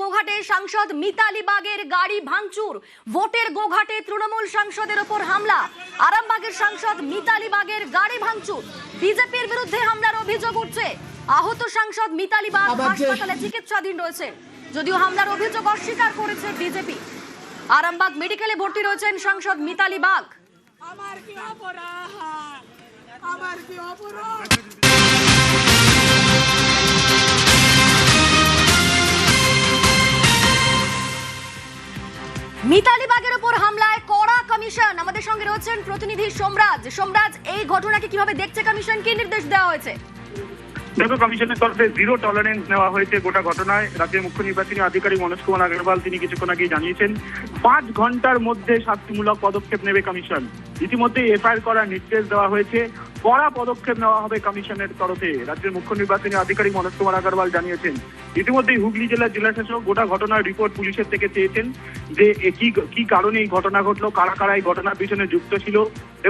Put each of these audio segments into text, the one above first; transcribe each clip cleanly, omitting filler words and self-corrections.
গোঘাটে সাংসদ মিতালি বাগের গাড়ি ভাঙচুর, ভোটের গোঘাটে তৃণমূল সাংসদের ওপর হামলা, আরামবাগের সাংসদ মিতালি বাগের গাড়ি ভাঙচুর, বিজেপির বিরুদ্ধে হামলার অভিযোগ উঠছে। আহত সাংসদ মিতালি বাগ হাসপাতালে চিকিৎসাধীন রয়েছে, যদিও হামলার অভিযোগ অস্বীকার করেছে বিজেপি। আরামবাগ মেডিকেলে ভর্তি রয়েছেন সাংসদ মিতালি বাগ। আমার কি অপরাধ, আমার কি অপরাধ। মিতালি বাগের উপর হামলায় কড়া কমিশন। আমাদের সঙ্গে রয়েছেন প্রতিনিধি সোমরাজ। সোমরাজ, এই ঘটনাকে কিভাবে দেখছে কমিশন, কি নির্দেশ দেওয়া হয়েছে? দেখো, কমিশনের তরফে জিরো টলারেন্স নেওয়া হয়েছে গোটা ঘটনায়। রাজ্যের মুখ্য নির্বাচনী আধিকারিক মনোজ কুমার আগরওয়াল তিনি কিছুক্ষণ আগেই জানিয়েছেন 5 ঘন্টার মধ্যে শাস্তিমূলক পদক্ষেপ নেবে কমিশন। ইতিমধ্যে এফআইআর করার নির্দেশ দেওয়া হয়েছে, কড়া পদক্ষেপ নেওয়া হবে কমিশনের তরফে। রাজ্যের মুখ্য নির্বাচনী আধিকারিক মনোজ কুমার আগরওয়াল জানিয়েছেন। ইতিমধ্যেই হুগলি জেলার জেলাশাসক গোটা ঘটনার রিপোর্ট পুলিশের থেকে চেয়েছেন যে কি কারণে এই ঘটনা ঘটলো, কারা কারা এই ঘটনার পিছনে যুক্ত ছিল,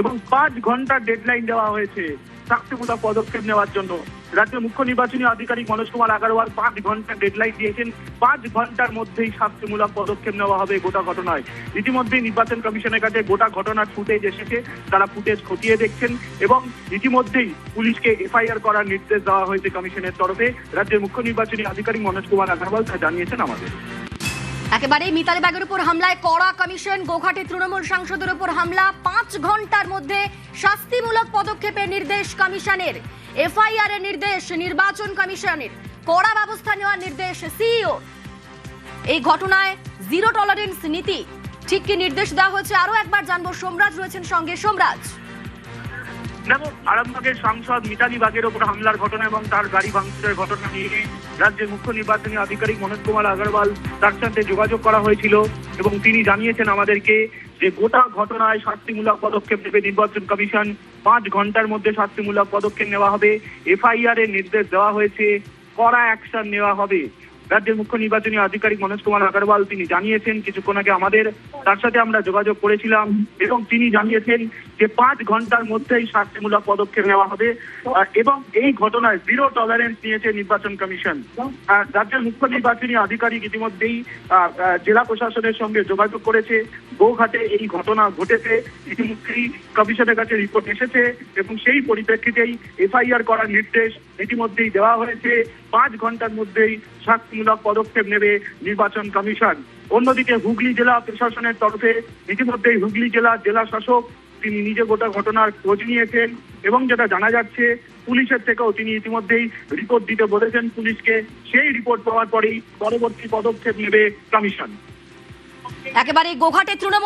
এবং 5 ঘন্টার ডেডলাইন দেওয়া হয়েছে শাস্তিমূলক পদক্ষেপ নেওয়ার জন্য। রাজ্যের মুখ্য নির্বাচনী আধিকারিক মনোজ কুমার আগরওয়াল 5 ঘন্টা ডেডলাইন দিয়েছেন। 5 ঘন্টার মধ্যেই শাস্তিমূলক পদক্ষেপ নেওয়া হবে গোটা ঘটনায়। ইতিমধ্যেই নির্বাচন কমিশনের কাছে গোটা ঘটনার ফুটেজ এসেছে, তারা ফুটেজ খতিয়ে দেখছেন এবং ইতিমধ্যেই পুলিশকে এফআইআর করার নির্দেশ দেওয়া হয়েছে কমিশনের তরফে। রাজ্যের মুখ্য নির্বাচনী আধিকারিক মনোজ কুমার আগরওয়াল তা জানিয়েছেন আমাদের। একেবারে মিতালি বাগের উপর হামলায় কড়া কমিশন, গোঘাটে তৃণমূল সাংসদের উপর হামলা, 5 ঘন্টার মধ্যে শাস্তিমূলক পদক্ষেপের নির্দেশ কমিশনের, এফআইআর এর নির্দেশ নির্বাচন কমিশনের, কড়া ব্যবস্থা নেওয়ার নির্দেশ সিইও। এই ঘটনায় জিরো টলারেন্স নীতি ঠিক কি নির্দেশ দেওয়া হয়েছে আরো একবার জানবো। সোমরাজ রয়েছেন সঙ্গে। সোমরাজ, দেখো, আরামবাগের সাংসদ মিতালি বাগের ওপর হামলার ঘটনা এবং তার গাড়ি ভাঙচুরের ঘটনা নিয়ে রাজ্যের মুখ্য নির্বাচনী আধিকারিক মনোজ কুমার আগরওয়াল তার সাথে যোগাযোগ করা হয়েছিল এবং তিনি জানিয়েছেন আমাদেরকে যে গোটা ঘটনায় শাস্তিমূলক পদক্ষেপ নেবে নির্বাচন কমিশন। 5 ঘন্টার মধ্যে শাস্তিমূলক পদক্ষেপ নেওয়া হবে, এফআইআর এর নির্দেশ দেওয়া হয়েছে, কড়া অ্যাকশন নেওয়া হবে। রাজ্যের মুখ্য নির্বাচনী আধিকারিক মনোজ কুমার আগরওয়াল তিনি জানিয়েছেন, কিছুক্ষণ আগে আমাদের তার সাথে আমরা যোগাযোগ করেছিলাম এবং তিনি জানিয়েছেন যে 5 ঘন্টার মধ্যেই শাস্তিমূলক পদক্ষেপ নেওয়া হবে এবং এই ঘটনায় জিরো টলারেন্স নিয়েছে নির্বাচন কমিশন। রাজ্যের মুখ্য নির্বাচনী আধিকারিক ইতিমধ্যেই জেলা প্রশাসনের সঙ্গে যোগাযোগ করেছে। গোঘাটে এই ঘটনা ঘটেছে, ইতিমধ্যেই কমিশনের কাছে রিপোর্ট এসেছে এবং সেই পরিপ্রেক্ষিতেই এফআইআর করার নির্দেশ ইতিমধ্যেই দেওয়া হয়েছে। 5 ঘন্টার মধ্যেই শাস্তিমূলক পদক্ষেপ নেবে নির্বাচন কমিশন। অন্যদিকে হুগলি জেলা প্রশাসনের তরফে ইতিমধ্যেই হুগলি জেলা শাসক তিনি নিজে গোটা ঘটনার খোঁজ নিয়েছেন এবং যেটা জানা যাচ্ছে পুলিশের থেকেও তিনি ইতিমধ্যেই রিপোর্ট দিতে বলেছেন পুলিশকে। সেই রিপোর্ট পাওয়ার পরেই পরবর্তী পদক্ষেপ নেবে কমিশন। একেবারে গোঘাটে তৃণমূল